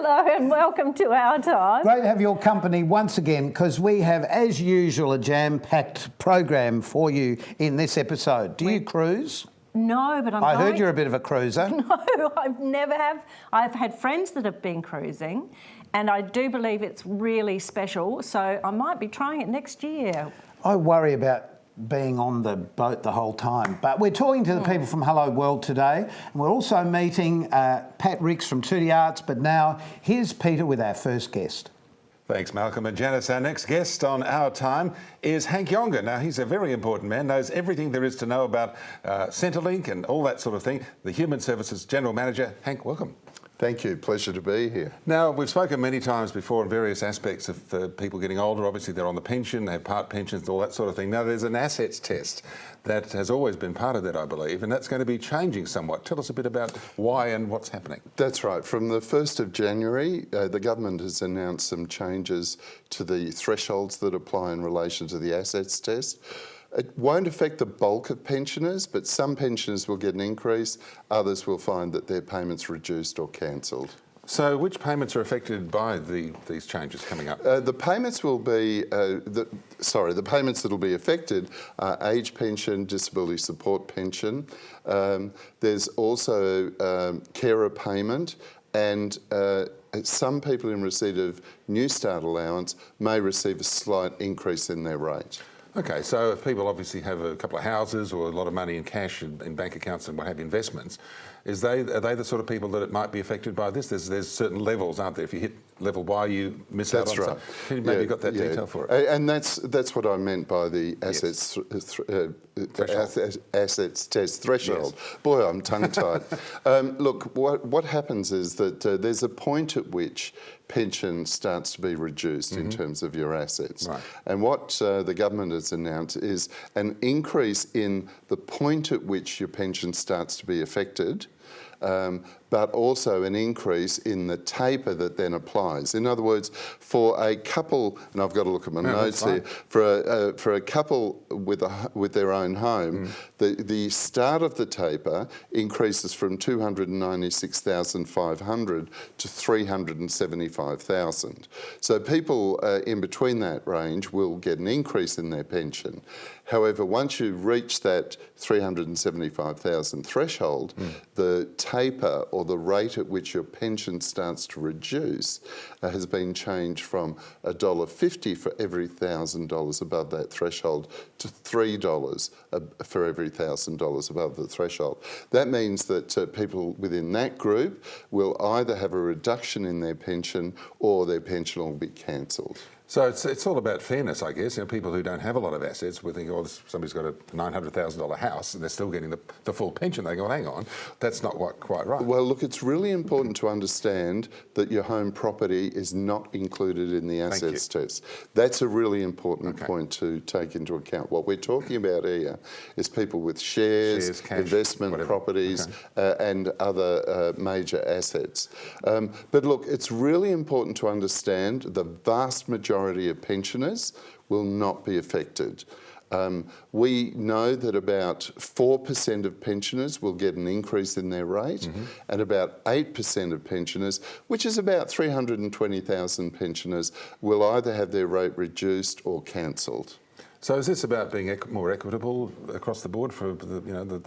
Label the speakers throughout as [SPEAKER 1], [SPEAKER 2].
[SPEAKER 1] Hello and welcome to Our Time.
[SPEAKER 2] Great to have your company once again, because we have, as usual, a jam-packed program for you in this episode. Do you cruise?
[SPEAKER 1] No, but
[SPEAKER 2] I heard you're a bit of a cruiser.
[SPEAKER 1] No, I've never have. I've had friends that have been cruising, and I do believe it's really special, so I might be trying it next year.
[SPEAKER 2] I worry about being on the boat the whole time. But we're talking to the people from Hello World today, and we're also meeting Pat Ricks from Hoodie Arts, but now here's Peter with our first guest.
[SPEAKER 3] Thanks, Malcolm and Janice. Our next guest on Our Time is Hank Yonga. Now, he's a very important man, knows everything there is to know about Centrelink and all that sort of thing. The Human Services General Manager. Hank, welcome.
[SPEAKER 4] Thank you. Pleasure to be here.
[SPEAKER 3] Now, we've spoken many times before on various aspects of people getting older. Obviously, they're on the pension, they have part pensions, all that sort of thing. Now, there's an assets test that has always been part of that, I believe, and that's going to be changing somewhat. Tell us a bit about why and what's happening.
[SPEAKER 4] That's right. From the 1st of January, the government has announced some changes to the thresholds that apply in relation to the assets test. It won't affect the bulk of pensioners, but some pensioners will get an increase, others will find that their payments reduced or cancelled.
[SPEAKER 3] So which payments are affected by these changes coming up?
[SPEAKER 4] The payments will be, the payments that will be affected are age pension, disability support pension. There's also carer payment, and some people in receipt of New Start allowance may receive a slight increase in their rate.
[SPEAKER 3] Okay, so if people obviously have a couple of houses or a lot of money in cash in bank accounts and what have investments, are they the sort of people that it might be affected by this? There's certain levels, aren't there? If you hit level Y, you miss out on
[SPEAKER 4] right.
[SPEAKER 3] some. Can you maybe got that detail for it?
[SPEAKER 4] And that's what I meant by the assets assets test threshold.
[SPEAKER 3] Yes.
[SPEAKER 4] Boy, I'm tongue-tied. Look, what happens is that there's a point at which pension starts to be reduced in terms of your assets.
[SPEAKER 3] Right.
[SPEAKER 4] And what the government has announced is an increase in the point at which your pension starts to be affected, but also an increase in the taper that then applies. In other words, for a couple, and I've got to look at my notes here, for a couple with their own home, the start of the taper increases from 296,500 to 375,000. So people in between that range will get an increase in their pension. However, once you reach that 375,000 threshold, the taper or the rate at which your pension starts to reduce has been changed from $1.50 for every $1,000 above that threshold to $3 for every $1,000 above the threshold. That means that people within that group will either have a reduction in their pension or their pension will be cancelled.
[SPEAKER 3] So it's all about fairness, I guess. You know, people who don't have a lot of assets will think, oh, somebody's got a $900,000 house and they're still getting the full pension. They go, hang on, that's not quite right.
[SPEAKER 4] Well, look, it's really important to understand that your home property is not included in the assets test. That's a really important point to take into account. What we're talking about here is people with shares cash, investment properties, and other major assets. But look, it's really important to understand the vast majority of pensioners will not be affected. We know that about 4% of pensioners will get an increase in their rate, and about 8% of pensioners, which is about 320,000 pensioners, will either have their rate reduced or cancelled.
[SPEAKER 3] So is this about being more equitable across the board for the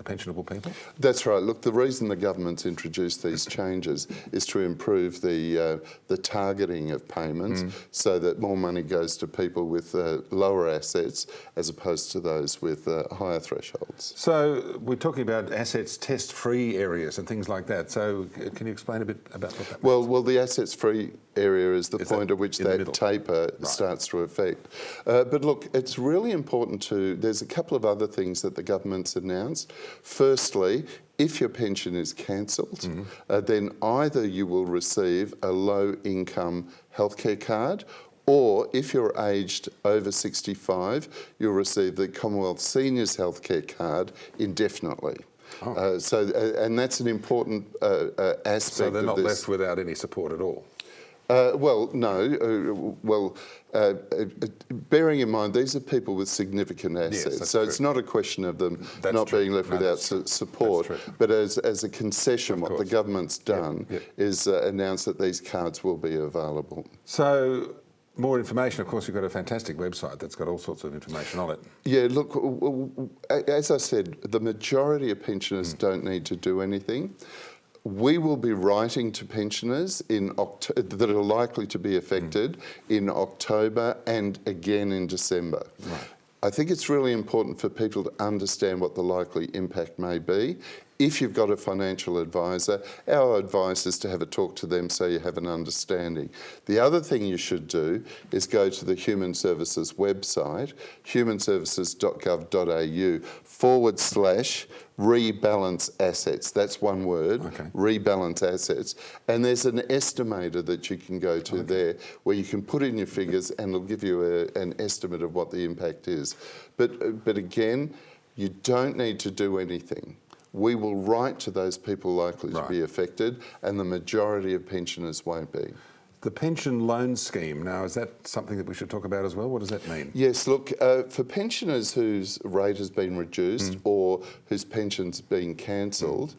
[SPEAKER 3] pensionable people?
[SPEAKER 4] That's right. Look, the reason the government's introduced these changes is to improve the targeting of payments so that more money goes to people with lower assets as opposed to those with higher thresholds.
[SPEAKER 3] So we're talking about assets test-free areas and things like that. So can you explain a bit about what that means?
[SPEAKER 4] Well, the assets-free area is the point at which that taper starts to affect. But look, it's really important there's a couple of other things that the government's announced. Firstly, if your pension is cancelled, then either you will receive a low-income healthcare card, or if you're aged over 65, you'll receive the Commonwealth Seniors Healthcare Card indefinitely. And that's an important aspect.
[SPEAKER 3] So they're not left without any support at all?
[SPEAKER 4] Well, no. Bearing in mind, these are people with significant assets,
[SPEAKER 3] that's
[SPEAKER 4] so
[SPEAKER 3] true.
[SPEAKER 4] it's not a question of them
[SPEAKER 3] That's
[SPEAKER 4] not
[SPEAKER 3] true.
[SPEAKER 4] being left
[SPEAKER 3] No,
[SPEAKER 4] without
[SPEAKER 3] that's true.
[SPEAKER 4] support.
[SPEAKER 3] That's true.
[SPEAKER 4] But as a concession,
[SPEAKER 3] Of
[SPEAKER 4] what the
[SPEAKER 3] course.
[SPEAKER 4] government's done
[SPEAKER 3] Yep.
[SPEAKER 4] is announce that these cards will be available.
[SPEAKER 3] So, more information, of course, you've got a fantastic website that's got all sorts of information on it.
[SPEAKER 4] Yeah, look, as I said, the majority of pensioners don't need to do anything. We will be writing to pensioners that are likely to be affected in October and again in December.
[SPEAKER 3] Right.
[SPEAKER 4] I think it's really important for people to understand what the likely impact may be. If you've got a financial advisor, our advice is to have a talk to them so you have an understanding. The other thing you should do is go to the Human Services website, humanservices.gov.au/rebalance assets. That's one word,
[SPEAKER 3] Okay.
[SPEAKER 4] rebalance assets. And there's an estimator that you can go to there where you can put in your figures and it'll give you an estimate of what the impact is. But again, you don't need to do anything. We will write to those people likely to be affected, and the majority of pensioners won't be.
[SPEAKER 3] The pension loan scheme, now, is that something that we should talk about as well? What does that mean?
[SPEAKER 4] Yes, look, for pensioners whose rate has been reduced or whose pension's been cancelled,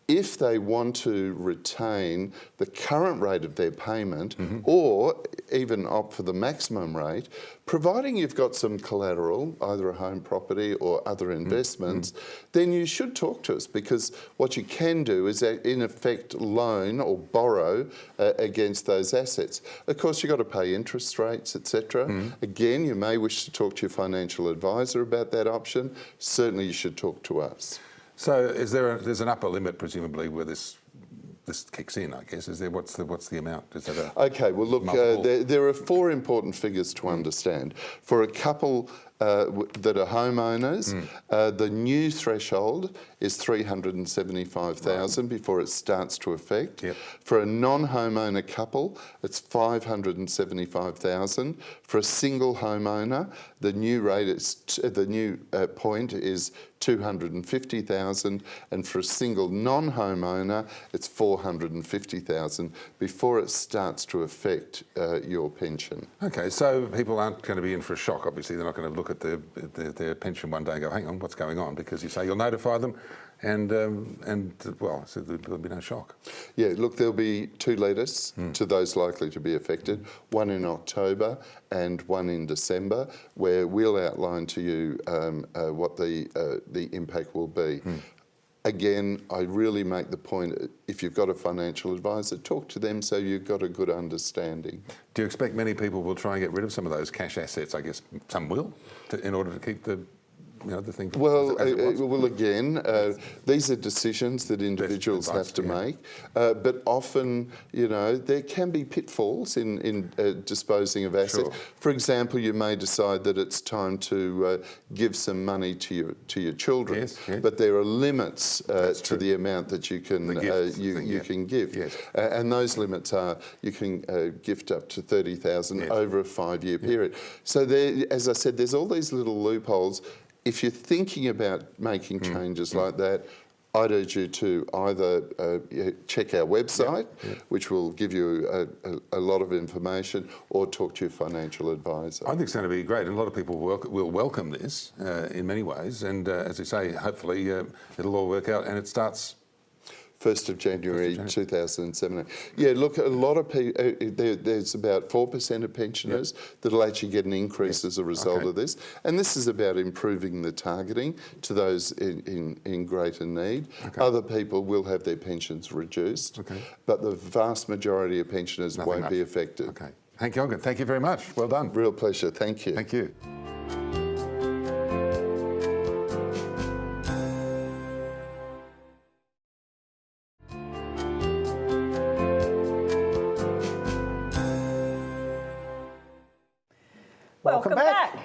[SPEAKER 4] if they want to retain the current rate of their payment or even opt for the maximum rate, providing you've got some collateral, either a home property or other investments, then you should talk to us, because what you can do is in effect loan or borrow against those assets. Of course, you've got to pay interest rates, etc. Again, you may wish to talk to your financial advisor about that option. Certainly you should talk to us.
[SPEAKER 3] So, there's an upper limit, presumably, where this kicks in, I guess. Is there? What's the amount? Is that a
[SPEAKER 4] Okay, well, look, there are four important figures to understand. For a couple that are homeowners, the new threshold is $375,000 before it starts to affect.
[SPEAKER 3] Yep.
[SPEAKER 4] For a non-homeowner couple, it's $575,000. For a single homeowner, the new rate is point is $250,000, and for a single non-homeowner, it's $450,000 before it starts to affect your pension.
[SPEAKER 3] Okay, so people aren't going to be in for a shock. Obviously, they're not going to look at their pension one day and go, "Hang on, what's going on?" Because you say you'll notify them, and well, so there'll be no shock.
[SPEAKER 4] Yeah, look, there'll be two letters to those likely to be affected, one in October and one in December, where we'll outline to you what the impact will be. Again, I really make the point, if you've got a financial advisor, talk to them so you've got a good understanding.
[SPEAKER 3] Do you expect many people will try and get rid of some of those cash assets? I guess some will, in order to keep the thing.
[SPEAKER 4] Well, again, these are decisions that individuals have to make, but often, there can be pitfalls in disposing of assets.
[SPEAKER 3] Sure.
[SPEAKER 4] For example, you may decide that it's time to give some money to your children,
[SPEAKER 3] yes.
[SPEAKER 4] but there are limits to the amount that you can can give,
[SPEAKER 3] yes.
[SPEAKER 4] And those limits are you can gift up to $30,000 over a 5-year period. So there, as I said, there's all these little loopholes. If you're thinking about making changes like that, I'd urge you to either check our website, which will give you a lot of information, or talk to your financial advisor.
[SPEAKER 3] I think it's going to be great, and a lot of people will welcome this in many ways. And as you say, hopefully it'll all work out, and it starts
[SPEAKER 4] 1st of January 2017. Yeah, look, a lot of people, there's about 4% of pensioners that'll actually get an increase as a result of this. And this is about improving the targeting to those in greater need. Other people will have their pensions reduced, but the vast majority of pensioners won't be affected.
[SPEAKER 3] Okay. Hank Yongan, thank you very much. Well done.
[SPEAKER 4] Real pleasure. Thank you.
[SPEAKER 3] Thank you.
[SPEAKER 1] Welcome back.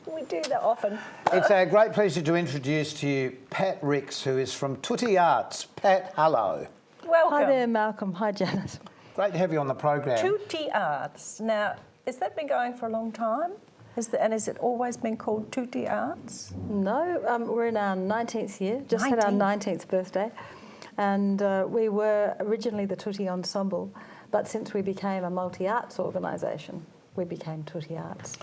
[SPEAKER 1] We do that often.
[SPEAKER 2] It's a great pleasure to introduce to you Pat Ricks, who is from Hoodie Arts. Pat, hello.
[SPEAKER 1] Welcome.
[SPEAKER 5] Hi there, Malcolm. Hi, Janice.
[SPEAKER 2] Great to have you on the program.
[SPEAKER 1] Hoodie Arts. Now, has that been going for a long time? Has it always been called Hoodie Arts?
[SPEAKER 5] No, we're in our 19th year, just had our 19th birthday. And we were originally the Tutti Ensemble, but since we became a multi-arts organisation, we became Tutti Arts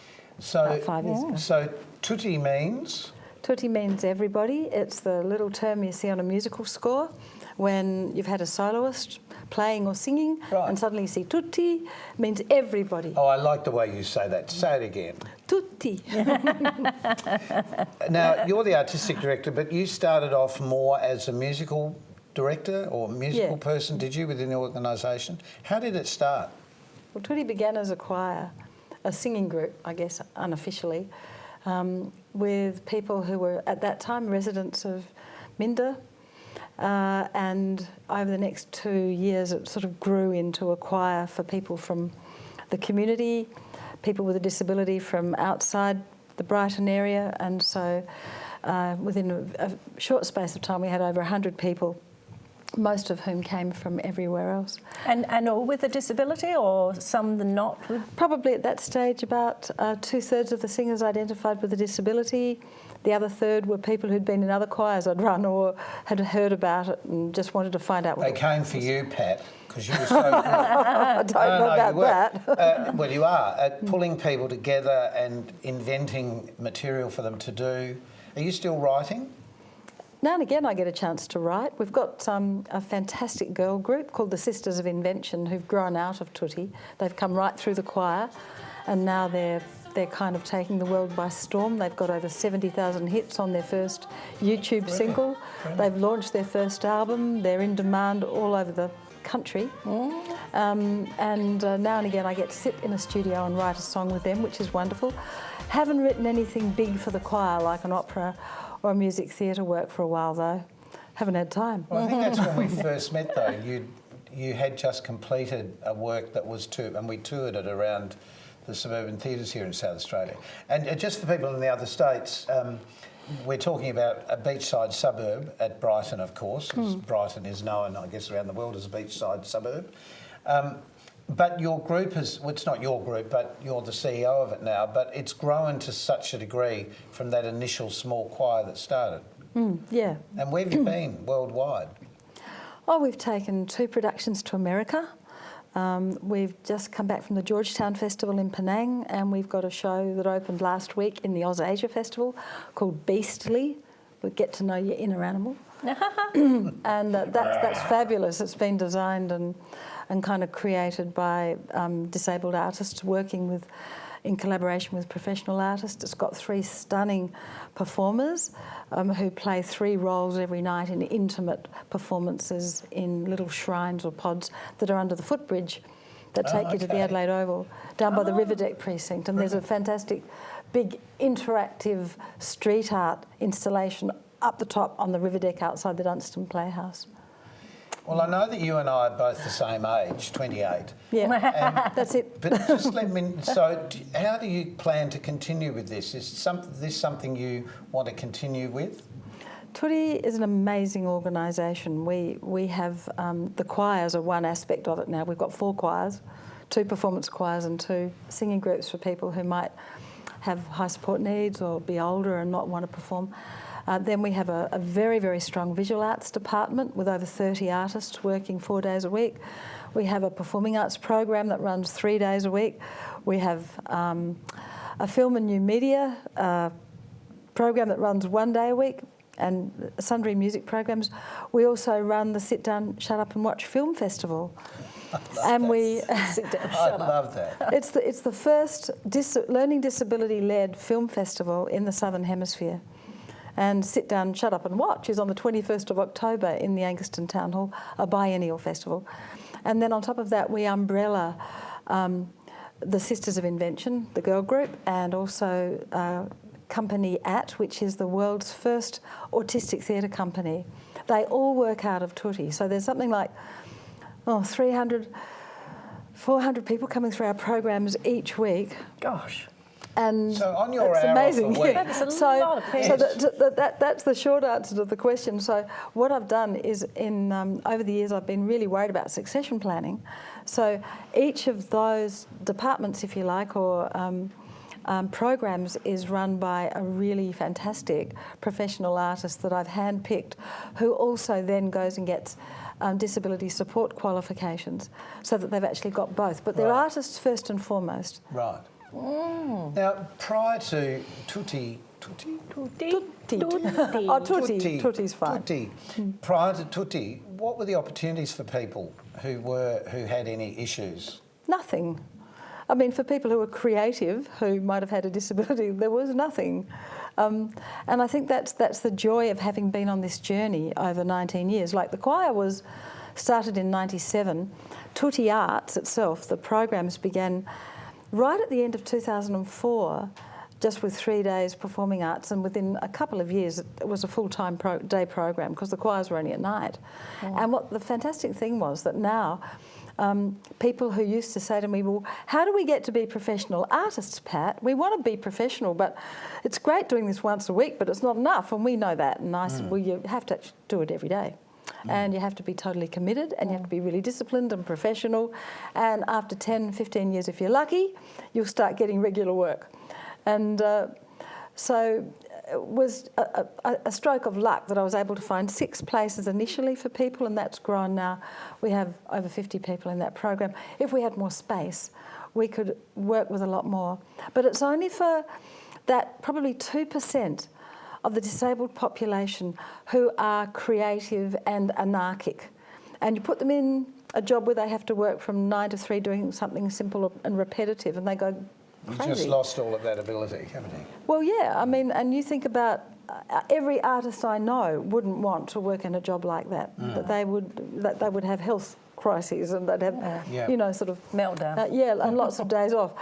[SPEAKER 5] about 5 years ago.
[SPEAKER 2] So Tutti means?
[SPEAKER 5] Tutti means everybody. It's the little term you see on a musical score when you've had a soloist playing or singing,
[SPEAKER 2] Right.
[SPEAKER 5] and suddenly you see tutti, means everybody.
[SPEAKER 2] Oh, I like the way you say that. Say it again.
[SPEAKER 5] Tutti.
[SPEAKER 2] Now, you're the artistic director, but you started off more as a musical director or musical person, did you, within the organisation? How did it start?
[SPEAKER 5] Well, Tutti began as a choir, a singing group, I guess, unofficially, with people who were at that time residents of Minda. And over the next 2 years, it sort of grew into a choir for people from the community, people with a disability from outside the Brighton area. And so within a short space of time, we had over 100 people, most of whom came from everywhere else.
[SPEAKER 1] And all with a disability, or some not with?
[SPEAKER 5] Probably at that stage about 2/3 of the singers identified with a disability. The other third were people who'd been in other choirs I'd run or had heard about it and just wanted to find out what
[SPEAKER 2] They came for you, Pat, because you were so good.
[SPEAKER 5] I don't know about that.
[SPEAKER 2] Well, you are, at pulling people together and inventing material for them to do. Are you still writing?
[SPEAKER 5] Now and again I get a chance to write. We've got a fantastic girl group called the Sisters of Invention who've grown out of Tutti. They've come right through the choir and now they're kind of taking the world by storm. They've got over 70,000 hits on their first YouTube single. They've launched their first album. They're in demand all over the country. And now and again I get to sit in a studio and write a song with them, which is wonderful. Haven't written anything big for the choir like an opera or a music theatre work for a while though. Haven't had time.
[SPEAKER 2] Well, I think that's when we first met though. You had just completed a work that was and we toured it around the suburban theatres here in South Australia. And just for people in the other states, we're talking about a beachside suburb at Brighton, of course. Brighton is known, I guess, around the world as a beachside suburb. But your group it's not your group, but you're the CEO of it now, but it's grown to such a degree from that initial small choir that started.
[SPEAKER 5] Yeah.
[SPEAKER 2] And where have you been worldwide?
[SPEAKER 5] Oh, we've taken 2 productions to America. We've just come back from the Georgetown Festival in Penang, and we've got a show that opened last week in the Ausasia Festival called Beastly. We get to know your inner animal. And that's fabulous. It's been designed and kind of created by disabled artists working in collaboration with professional artists. It's got 3 stunning performers who play 3 roles every night in intimate performances in little shrines or pods that are under the footbridge that take you to the Adelaide Oval, down by the Riverdeck precinct. And there's a fantastic big interactive street art installation up the top on the Riverdeck outside the Dunstan Playhouse.
[SPEAKER 2] Well, I know that you and I are both the same age, 28.
[SPEAKER 5] Yeah, that's it.
[SPEAKER 2] But just let me... So how do you plan to continue with this? Is this something you want to continue with?
[SPEAKER 5] Tutti is an amazing organisation. We have... the choirs are one aspect of it now. We've got 4 choirs, 2 performance choirs and 2 singing groups for people who might have high support needs or be older and not want to perform. Then we have a very, very strong visual arts department with over 30 artists working 4 days a week. We have a performing arts program that runs 3 days a week. We have a film and new media program that runs 1 day a week, and sundry music programs. We also run the Sit Down, Shut Up and Watch Film Festival. And we
[SPEAKER 1] Sit down,
[SPEAKER 2] I
[SPEAKER 1] shut up.
[SPEAKER 2] love that.
[SPEAKER 5] it's the first learning disability-led film festival in the Southern Hemisphere. And Sit Down, Shut Up and Watch is on the 21st of October in the Angaston Town Hall, a biennial festival. And then on top of that, we umbrella the Sisters of Invention, the girl group, and also Company AT, which is the world's first autistic theatre company. They all work out of Tutti. So there's something like 300, 400 people coming through our programs each week.
[SPEAKER 1] Gosh.
[SPEAKER 5] And
[SPEAKER 2] So on your
[SPEAKER 5] it's
[SPEAKER 2] hour
[SPEAKER 5] amazing.
[SPEAKER 2] off a week-
[SPEAKER 1] That is a lot of people.
[SPEAKER 5] So that's the short answer to the question. So what I've done is over the years I've been really worried about succession planning. So each of those departments, if you like, or programs is run by a really fantastic professional artist that I've handpicked, who also then goes and gets disability support qualifications, so that they've actually got both. But they're artists first and foremost.
[SPEAKER 2] Right. Now, prior to Tutti.
[SPEAKER 5] Oh, Tutti. Tutti's fine.
[SPEAKER 2] Tutti. Prior to Tutti, what were the opportunities for people who had any issues?
[SPEAKER 5] Nothing. I mean, for people who were creative, who might have had a disability, there was nothing. And I think that's the joy of having been on this journey over 19 years. Like the choir was started in 97. Tutti Arts itself, the programs began right at the end of 2004, just with 3 days performing arts, and within a couple of years it was a full-time day program because the choirs were only at night. And what the fantastic thing was that now people who used to say to me, well, how do we get to be professional artists, Pat? We want to be professional, but it's great doing this once a week, but it's not enough, and we know that. And I said, well, you have to do it every day. And you have to be totally committed, and you have to be really disciplined and professional. And after 10, 15 years, if you're lucky, you'll start getting regular work. And so it was a stroke of luck that I was able to find 6 places initially for people, and that's grown now. We have over 50 people in that program. If we had more space, we could work with a lot more. But it's only for that probably 2% of the disabled population who are creative and anarchic. And you put them in a job where they have to work from 9 to 3 doing something simple and repetitive, and they go crazy.
[SPEAKER 2] You just lost all of that ability, haven't you?
[SPEAKER 5] Well, yeah. I mean, and you think about every artist I know wouldn't want to work in a job like that. That they would have health crises, and they'd have, you know, sort of
[SPEAKER 1] meltdown.
[SPEAKER 5] And lots of days off.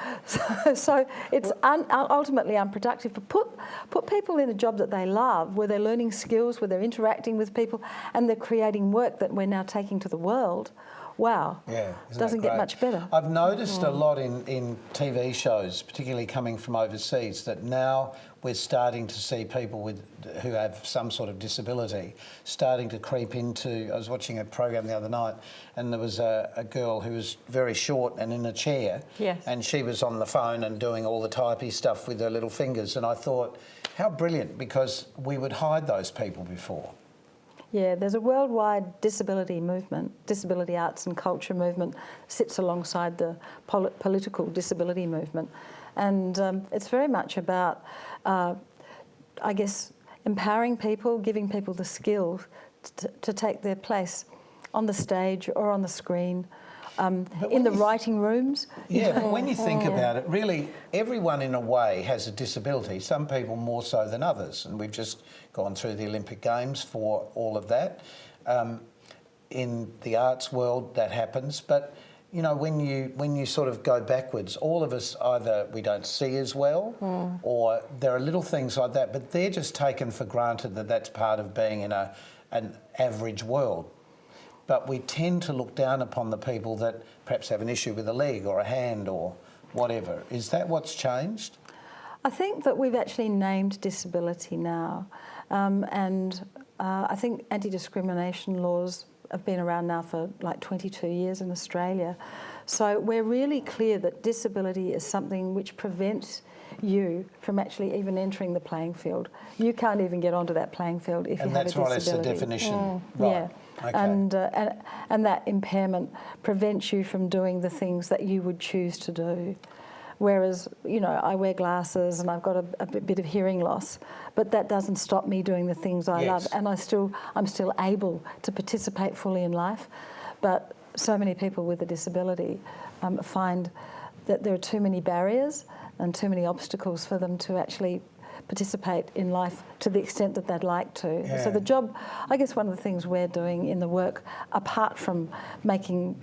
[SPEAKER 5] So it's ultimately unproductive. But put people in a job that they love, where they're learning skills, where they're interacting with people, and they're creating work that we're now taking to the world. Wow. Yeah. Doesn't get much better.
[SPEAKER 2] I've noticed a lot in TV shows, particularly coming from overseas, that now we're starting to see people who have some sort of disability starting to creep into... I was watching a program the other night, and there was a girl who was very short and in a chair.
[SPEAKER 1] Yes.
[SPEAKER 2] And she was on the phone and doing all the typey stuff with her little fingers. And I thought, how brilliant, because we would hide those people before.
[SPEAKER 5] Yeah, there's a worldwide disability movement, disability arts and culture movement, sits alongside the political disability movement. And it's very much about, I guess, empowering people, giving people the skills to take their place on the stage or on the screen, in the writing rooms.
[SPEAKER 2] Yeah, but when you think about it, really, everyone in a way has a disability, some people more so than others, and we've just gone through the Olympic Games for all of that. In the arts world, that happens, but you know, when you sort of go backwards, all of us either we don't see as well, or there are little things like that, but they're just taken for granted that that's part of being in an average world. But we tend to look down upon the people that perhaps have an issue with a leg or a hand or whatever. Is that what's changed?
[SPEAKER 5] I think that we've actually named disability now. I think anti-discrimination laws have been around now for like 22 years in Australia. So we're really clear that disability is something which prevents you from actually even entering the playing field. You can't even get onto that playing field if you have a disability.
[SPEAKER 2] And that's the definition. Right.
[SPEAKER 5] Yeah.
[SPEAKER 2] Okay.
[SPEAKER 5] And that impairment prevents you from doing the things that you would choose to do. Whereas, you know, I wear glasses and I've got a bit of hearing loss, but that doesn't stop me doing the things I love, and I'm still able to participate fully in life. But so many people with a disability find that there are too many barriers and too many obstacles for them to actually participate in life to the extent that they'd like to. Yeah. So the job, I guess one of the things we're doing in the work, apart from making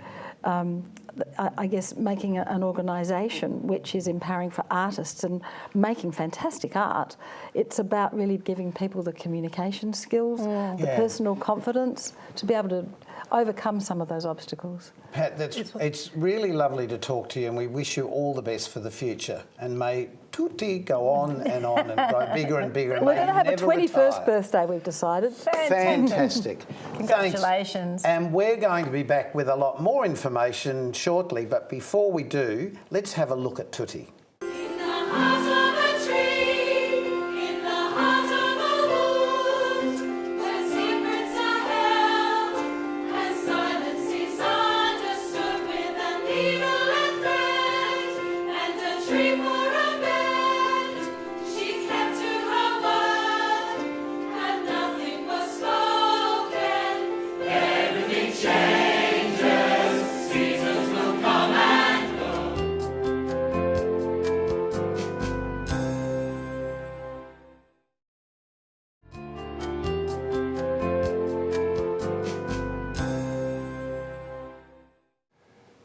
[SPEAKER 5] making an organisation which is empowering for artists and making fantastic art, it's about really giving people the communication skills, the personal confidence to be able to overcome some of those obstacles.
[SPEAKER 2] Pat, it's really lovely to talk to you, and we wish you all the best for the future. And may Tutti go on and grow bigger and bigger. And
[SPEAKER 5] we're going to have a 21st
[SPEAKER 2] retire.
[SPEAKER 5] Birthday, we've decided.
[SPEAKER 2] Fantastic.
[SPEAKER 1] Congratulations.
[SPEAKER 2] Thanks. And we're going to be back with a lot more information shortly, but before we do, let's have a look at Tutti.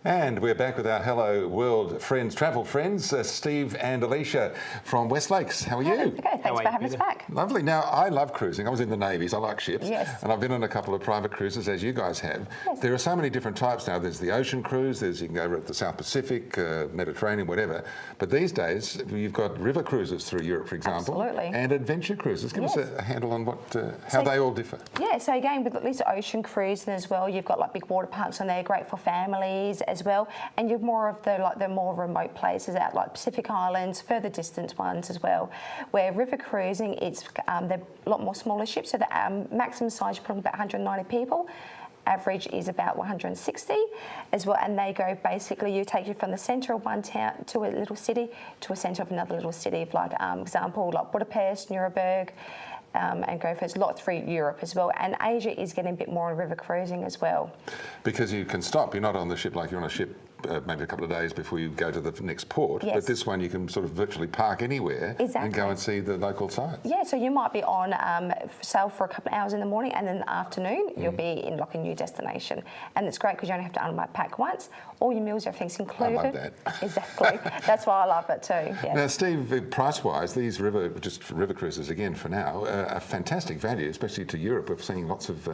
[SPEAKER 3] And we're back with our Hello World friends, travel friends, Steve and Alicia from West Lakes. How are you?
[SPEAKER 6] Okay, thanks for having us back.
[SPEAKER 3] Lovely. Now, I love cruising. I was in the Navies. I like ships.
[SPEAKER 6] Yes.
[SPEAKER 3] And I've been on a couple of private cruises, as you guys have.
[SPEAKER 6] Yes.
[SPEAKER 3] There are so many different types now. There's the ocean cruise, you can go over at the South Pacific, Mediterranean, whatever. But these days, you've got river cruises through Europe, for example.
[SPEAKER 6] Absolutely.
[SPEAKER 3] And adventure cruises. Give us a handle on how they all differ.
[SPEAKER 6] Yeah, so again, with at least ocean cruising as well, you've got like big water parks on there, great for families as well. And you've more of the more remote places out like Pacific Islands, further distance ones as well. Where river cruising, it's they're a lot more smaller ships, so the maximum size is probably about 190 people. Average is about 160 as well, and they go basically, you take you from the centre of one town to a little city to a centre of another little city, like example like Budapest, Nuremberg, and go for a lot through Europe as well. And Asia is getting a bit more on river cruising as well.
[SPEAKER 3] Because you can stop, you're not on the ship like you're on a ship maybe a couple of days before you go to the next port,
[SPEAKER 6] yes.
[SPEAKER 3] But this one you can sort of virtually park anywhere and go and see the local sites.
[SPEAKER 6] Yeah, so you might be on sail for a couple of hours in the morning, and then in the afternoon you'll be in like a new destination. And it's great because you only have to unpack once. All your meals, everything's included.
[SPEAKER 3] I love that.
[SPEAKER 6] Exactly. That's why I love it too. Yeah.
[SPEAKER 3] Now, Steve, price-wise, these river cruises again for now are fantastic value, especially to Europe. We're seeing lots of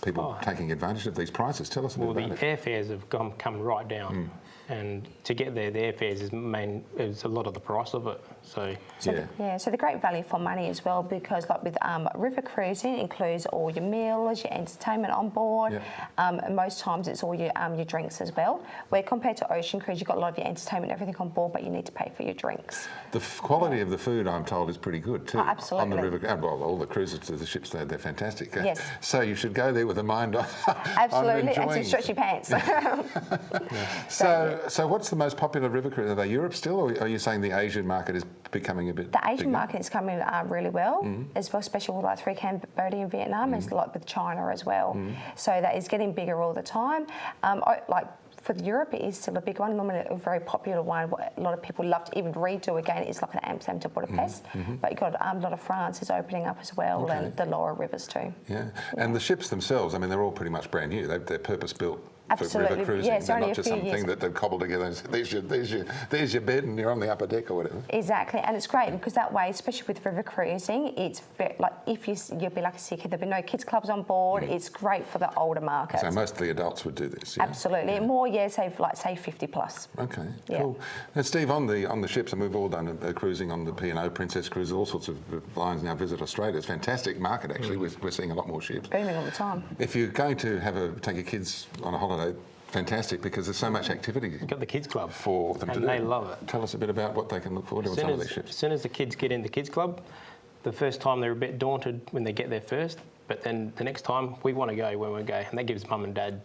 [SPEAKER 3] people taking advantage of these prices. Tell us a bit about it.
[SPEAKER 7] Well, the airfares have come right down, and to get there, the airfares is a lot of the price of it. So
[SPEAKER 6] the great value for money as well, because like with river cruising, it includes all your meals, your entertainment on board. And most times it's all your drinks as well. Where compared to ocean cruise, you've got a lot of your entertainment, everything on board, but you need to pay for your drinks.
[SPEAKER 3] The quality of the food, I'm told, is pretty good too.
[SPEAKER 6] Oh, absolutely.
[SPEAKER 3] On the river, well, all the cruises to the ships, they're fantastic.
[SPEAKER 6] Yes.
[SPEAKER 3] So you should go there with a mind on
[SPEAKER 6] absolutely,
[SPEAKER 3] on
[SPEAKER 6] and some stretchy pants.
[SPEAKER 3] So what's the most popular river cruise? Are they Europe still, or are you saying the Asian market is becoming a bit
[SPEAKER 6] The Asian
[SPEAKER 3] bigger?
[SPEAKER 6] market is coming really well, as well, especially with like through Cambodia and Vietnam, and like with China as well. So that is getting bigger all the time. Like for Europe, it is still a big one. Normally a very popular one. What a lot of people love to even redo again is like an Amsterdam to Budapest. But you've got a lot of France is opening up as well, and the lower rivers too.
[SPEAKER 3] Yeah, and the ships themselves, I mean, they're all pretty much brand new. They're purpose-built for river cruising.
[SPEAKER 6] Yes,
[SPEAKER 3] they're not just something that they've cobbled together and said, there's your bed and you're on the upper deck or whatever.
[SPEAKER 6] Exactly, and it's great because that way, especially with river cruising, it's like if you'll be lucky to see a kid, there'll be no kids clubs on board. It's great for the older market.
[SPEAKER 3] So most of the adults would do this. Yeah?
[SPEAKER 6] Absolutely, more say 50 plus.
[SPEAKER 3] Okay, cool. Now, Steve, on the ships, and we've all done cruising on the P&O, Princess Cruises, all sorts of lines now visit Australia. It's a fantastic market actually. We're seeing a lot more ships.
[SPEAKER 6] Booming all the time.
[SPEAKER 3] If you're going to take your kids on a holiday, fantastic, because there's so much activity.
[SPEAKER 7] You've got the kids club
[SPEAKER 3] for them to do.
[SPEAKER 7] They love it.
[SPEAKER 3] Tell us a bit about what they can look forward to on some of these ships.
[SPEAKER 7] As soon as the kids get in the kids club, the first time they're a bit daunted when they get there first, but then the next time we want to go when we go, and that gives mum and dad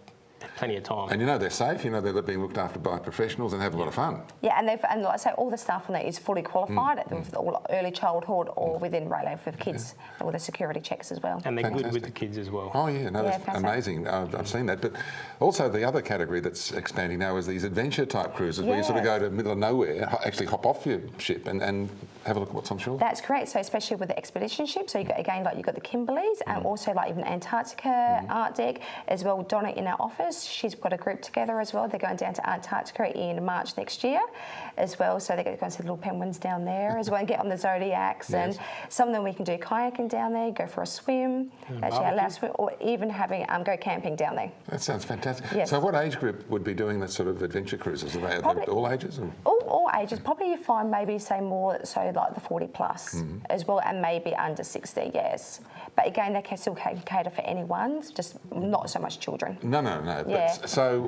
[SPEAKER 7] plenty of time.
[SPEAKER 3] And you know they're safe, you know they're being looked after by professionals and have a lot of fun.
[SPEAKER 6] Yeah, and like I say, all the staff on there is fully qualified with all early childhood or within Rayleigh for kids, and all the security checks as well.
[SPEAKER 7] And they're good with the kids as well.
[SPEAKER 3] Oh yeah, no, that's amazing. I've seen that. But also the other category that's expanding now is these adventure type cruises where you sort of go to the middle of nowhere, actually hop off your ship and have a look at what's on shore.
[SPEAKER 6] That's correct. So especially with the expedition ships, so you got you've got the Kimberleys and also like even Antarctica, Arctic as well. Donna in our office, she's got a group together as well. They're going down to Antarctica in March next year as well. So they're going to go and see little penguins down there as well and get on the Zodiacs. And some of them we can do kayaking down there, go for a swim, actually allow swim, or even having go camping down there.
[SPEAKER 3] That sounds fantastic.
[SPEAKER 6] Yes.
[SPEAKER 3] So what age group would be doing that sort of adventure cruises? Are they all ages? Or?
[SPEAKER 6] All ages. Probably you find maybe say more so like the 40 plus as well, and maybe under 60, yes. But again, they can still cater for anyone, just not so much children.
[SPEAKER 3] No.
[SPEAKER 6] Yeah.
[SPEAKER 3] But, so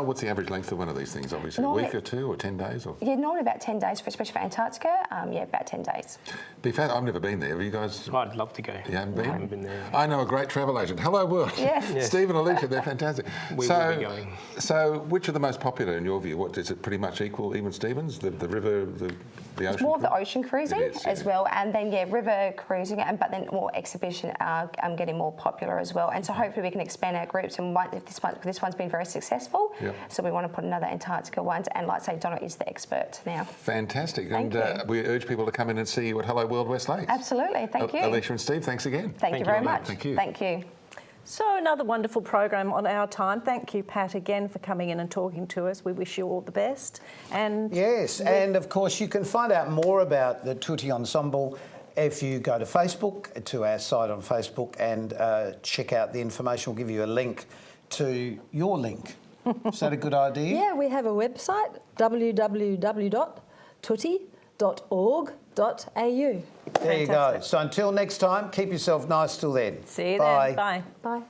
[SPEAKER 3] what's the average length of one of these things? Obviously, a week or 2 or 10 days? Or?
[SPEAKER 6] Yeah, normally about 10 days, especially for Antarctica. About 10 days.
[SPEAKER 3] I've never been there. Have you guys?
[SPEAKER 7] I'd love to go.
[SPEAKER 3] You haven't been?
[SPEAKER 7] I haven't been there.
[SPEAKER 3] I know a great travel agent. Hello, World.
[SPEAKER 6] Yes.
[SPEAKER 3] Steve and Alicia, they're fantastic.
[SPEAKER 7] We will be going.
[SPEAKER 3] So which are the most popular in your view? What is it pretty much equal, even Stevens? The river, the ocean?
[SPEAKER 6] It's more of the ocean cruising as well, and then river cruising, but then more exhibition are getting more popular as well. And so hopefully we can expand our groups. And this one's been very successful, so we want to put another Antarctica one. And like I say, Donna is the expert now.
[SPEAKER 3] Fantastic.
[SPEAKER 6] Thank you.
[SPEAKER 3] We urge people to come in and see you at Hello World West Lakes.
[SPEAKER 6] Absolutely. Thank you.
[SPEAKER 3] Alicia and Steve, thanks again.
[SPEAKER 6] Thank you very much.
[SPEAKER 3] Thank you.
[SPEAKER 6] Thank you.
[SPEAKER 1] So another wonderful program on Our Time. Thank you, Pat, again for coming in and talking to us. We wish you all the best. And
[SPEAKER 2] yes, and of course you can find out more about the Tutti Ensemble if you go to Facebook, to our site on Facebook, and check out the information. We'll give you a link to your link. Is that a good idea?
[SPEAKER 5] Yeah, we have a website, www.tutti.org.au.
[SPEAKER 2] There you go. So until next time, keep yourself nice till then.
[SPEAKER 1] see you
[SPEAKER 2] Bye.
[SPEAKER 1] then. Bye.
[SPEAKER 5] Bye.